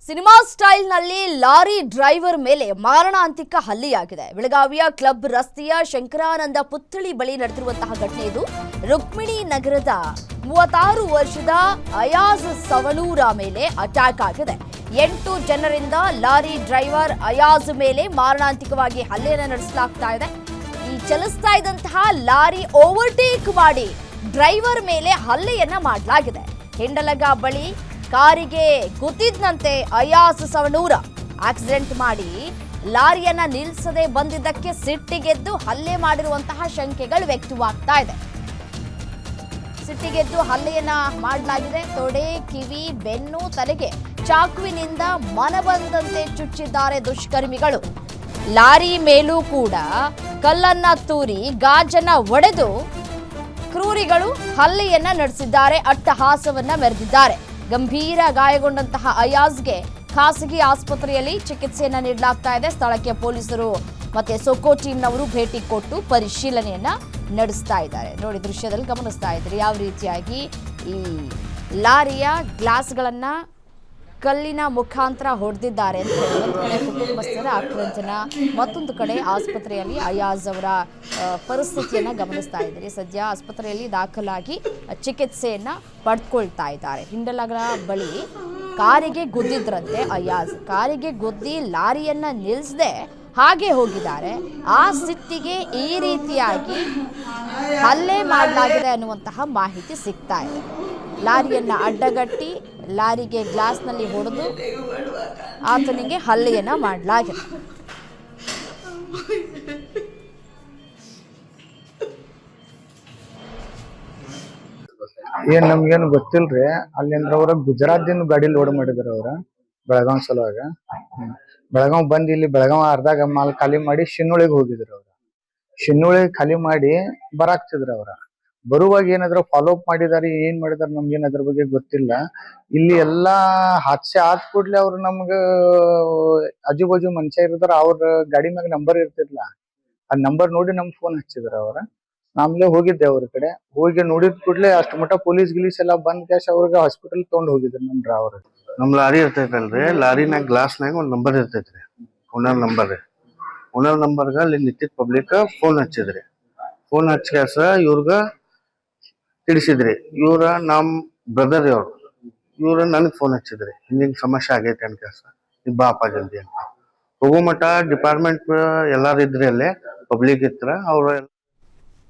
Cinema ಸ್ಟೈಲ್ನಲ್ಲಿ lorry driver ಮೇಲೆ ಮಾರಣಾಂತಿಕ ಹಲ್ಲೆಯಾಗಿದೆ. ಬೆಳಗಾವಿಯ ಕ್ಲಬ್ ರಸ್ತೆಯ ಶಂಕರಾನಂದ ಪುತ್ಥಳಿ ಬಳಿ ನಡೆದಿರುವಂತಹ ಘಟನೆ ಇದು. ರುಕ್ಮಿಣಿ ನಗರದ 36 ವರ್ಷದ ಅಯಾಜ್ ಸವಣೂರ ಮೇಲೆ ಅಟ್ಯಾಕ್ ಆಗಿದೆ. 8 ಜನರಿಂದ ಲಾರಿ ಡ್ರೈವರ್ ಅಯಾಜ್ ಮೇಲೆ ಮಾರಣಾಂತಿಕವಾಗಿ ಹಲ್ಲೆಯನ್ನು ನಡೆಸಲಾಗ್ತಾ ಇದೆ. ಈ ಚಲಿಸ್ತಾ ಇದ್ದಂತಹ ಲಾರಿ ಓವರ್ಟೇಕ್ ಮಾಡಿ ಡ್ರೈವರ್ ಮೇಲೆ ಹಲ್ಲೆಯನ್ನ ಮಾಡಲಾಗಿದೆ. ಹಿಂಡಲಗ ಬಳಿ ಕಾರಿಗೆ ಗುದ್ದಿದ್ನಂತೆ ಅಯಾಜ್ ಸವಣೂರ ಆಕ್ಸಿಡೆಂಟ್ ಮಾಡಿ ಲಾರಿಯನ್ನ ನಿಲ್ಲಿಸದೆ ಬಂದಿದ್ದಕ್ಕೆ ಸಿಟ್ಟಿಗೆದ್ದು ಹಲ್ಲೆ ಮಾಡಿರುವಂತಹ ಶಂಕೆಗಳು ವ್ಯಕ್ತವಾಗ್ತಾ ಇದೆ. ಸಿಟ್ಟಿಗೆದ್ದು ಹಲ್ಲೆಯನ್ನ ಮಾಡಲಾಗಿದೆ. ತೊಡೆ, ಕಿವಿ, ಬೆನ್ನು, ತಲೆಗೆ ಚಾಕುವಿನಿಂದ ಮನಬಂದಂತೆ ಚುಚ್ಚಿದ್ದಾರೆ ದುಷ್ಕರ್ಮಿಗಳು. ಲಾರಿ ಮೇಲೂ ಕೂಡ ಕಲ್ಲನ್ನ ತೂರಿ ಗಾಜನ್ನ ಒಡೆದು ಕ್ರೂರಿಗಳು ಹಲ್ಲೆಯನ್ನ ನಡೆಸಿದ್ದಾರೆ. ಅಟ್ಟಹಾಸವನ್ನ ಮೆರೆದಿದ್ದಾರೆ. ಗಂಭೀರ ಗಾಯಗೊಂಡಂತಹ ಅಯಾಜ್ಗೆ ಖಾಸಗಿ ಆಸ್ಪತ್ರೆಯಲ್ಲಿ ಚಿಕಿತ್ಸೆಯನ್ನ ನೀಡಲಾಗ್ತಾ ಇದೆ. ಸ್ಥಳಕ್ಕೆ ಪೊಲೀಸರು ಮತ್ತೆ ಸೊಕೋ ಟೀಮ್ನವರು ಭೇಟಿ ಕೊಟ್ಟು ಪರಿಶೀಲನೆಯನ್ನ ನಡೆಸ್ತಾ ಇದ್ದಾರೆ. ನೋಡಿ, ದೃಶ್ಯದಲ್ಲಿ ಗಮನಿಸ್ತಾ ಇದ್ರಿ ಯಾವ ರೀತಿಯಾಗಿ ಈ ಲಾರಿಯ ಗ್ಲಾಸ್ಗಳನ್ನ ಕಲ್ಲಿನ ಮುಖಾಂತರ ಹೊಡೆದಿದ್ದಾರೆ ಅಂತ ಹೇಳಿ ಒಂದು ಕಡೆ ಕುಟುಂಬಸ್ಥರ ಆಕ್ರಂದನ, ಮತ್ತೊಂದು ಕಡೆ ಆಸ್ಪತ್ರೆಯಲ್ಲಿ ಅಯಾಜ್ ಅವರ ಪರಿಸ್ಥಿತಿಯನ್ನ ಗಮನಿಸ್ತಾ ಇದ್ದೀರಿ. ಸದ್ಯ ಆಸ್ಪತ್ರೆಯಲ್ಲಿ ದಾಖಲಾಗಿ ಚಿಕಿತ್ಸೆಯನ್ನ ಪಡೆದುಕೊಳ್ತಾ ಇದ್ದಾರೆ. ಹಿಂಡಲಗರ ಬಳಿ ಕಾರಿಗೆ ಗುದ್ದಿದ್ರಂತೆ ಅಯಾಜ್. ಕಾರಿಗೆ ಗುದ್ದಿ ಲಾರಿಯನ್ನ ನಿಲ್ಲಿಸದೆ ಹಾಗೆ ಹೋಗಿದ್ದಾರೆ. ಆ ಸಿಟ್ಟಿಗೆ ಈ ರೀತಿಯಾಗಿ ಹಲ್ಲೆ ಮಾಡಲಾಗಿದೆ ಅನ್ನುವಂತಹ ಮಾಹಿತಿ ಸಿಗ್ತಾ ಇದೆ. ಲಾರಿಯನ್ನ ಅಡ್ಡಗಟ್ಟಿ ಲಾರಿಗೆ ಗ್ಲಾಸ್ನಲ್ಲಿ ಹೊಡೆದು ಆತನಿಗೆ ಹಲ್ಲೆಯನ್ನ ಮಾಡಲಾಗಿದೆ. ನಮ್ಗೇನು ಗೊತ್ತಿಲ್ರಿ. ಅಲ್ಲಿಂದ್ರ ಅವ್ರ ಗುಜರಾತ್ದಿಂದ ಗಾಡಿ ಲೋಡ್ ಮಾಡಿದಾರ ಅವ್ರ ಬೆಳಗಾವ್ ಸಲುವಾಗ. ಬೆಳಗಾವ್ ಬಂದ್ ಇಲ್ಲಿ ಬೆಳಗಾವ್ ಅರ್ಧಾಗ ಮಾಲ್ ಖಾಲಿ ಮಾಡಿ ಶಿನ್ನೋಳಿಗೆ ಹೋಗಿದ್ರು ಅವ್ರ. ಶಿನ್ನೋಳಿಗೆ ಖಾಲಿ ಮಾಡಿ ಬರಾಕ್ತಿದ್ರ ಅವ್ರ. ಬರುವಾಗ ಏನಾದ್ರು ಫಾಲೋ ಅಪ್ ಮಾಡಿದಾರೆ, ಏನ್ ಮಾಡಿದಾರೆ ನಮ್ಗೇನ್ ಅದ್ರ ಬಗ್ಗೆ ಗೊತ್ತಿಲ್ಲ. ಇಲ್ಲಿ ಎಲ್ಲಾ ಹಾದ್ಸೆ ಆದ ಕೂಡ್ಲೆ ಅವ್ರು ನಮ್ಗ ಆಜು ಬಾಜು ಮನುಷ್ಯ ಇರ್ತಾರ, ಅವ್ರ ಗಾಡಿ ಮ್ಯಾಗ ನಂಬರ್ ಇರ್ತಿರ್ಲ. ಆ ನಂಬರ್ ನೋಡಿ ನಮ್ಗ್ ಫೋನ್ ಹಚ್ಚಿದ್ರ ಅವ್ರ. ಆಮೇಲೆ ಹೋಗಿದ್ದೆ ಅವ್ರ ಕಡೆ. ಹೋಗಿ ನೋಡಿದ ಕೂಡ್ಲೆ ಅಷ್ಟ್ ಮಟ್ಟ ಪೊಲೀಸ್ ಗಿಲೀಸ್ ಎಲ್ಲಾ ಬಂದ್ ಕ್ಯಾಶ್ ಅವ್ರಿಗೆ ಹಾಸ್ಪಿಟಲ್ ತಗೊಂಡ್ ಹೋಗಿದ್ರು ನಮ್ ಡ್ರೈವರ್. ನಮ್ ಲಾರಿ ಇರ್ತೈತಲ್ರಿ, ಲಾರಿನಾಗ ಗ್ಲಾಸ್ನಾಗ ಒಂದ್ ನಂಬರ್ ಇರ್ತೈತ್ರಿ, ಓನರ್ ನಂಬರ್. ಓನರ್ ನಂಬರ್ಗ ಅಲ್ಲಿ ನಿಂತಿದ್ ಪಬ್ಲಿಕ್ ಫೋನ್ ಹಚ್ಚಿದ್ರಿ. ಫೋನ್ ಹಚ್ಚಾಸ ಇವ್ರಗ ತಿಳಿಸಿದ್ರಿ, ಇವ್ರ ನಮ್ ಬ್ರದರ್ ಅವ್ರು. ಇವ್ರ ನನಗ್ ಫೋನ್ ಹಚ್ಚಿದ್ರಿ, ಹಿಂದಿನ ಸಮಸ್ಯೆ ಆಗೈತೆ ಅನ್ಕಾಸ, ಬಾಪ ಜಲ್ದಿ ಅಂತ. ಹೋಗೋ ಮಟ್ಟ ಡಿಪಾರ್ಟ್ಮೆಂಟ್ ಎಲ್ಲಾರು ಇದ್ರಿ, ಅಲ್ಲೇ ಪಬ್ಲಿಕ್ ಇತ್ರ. ಅವ್ರ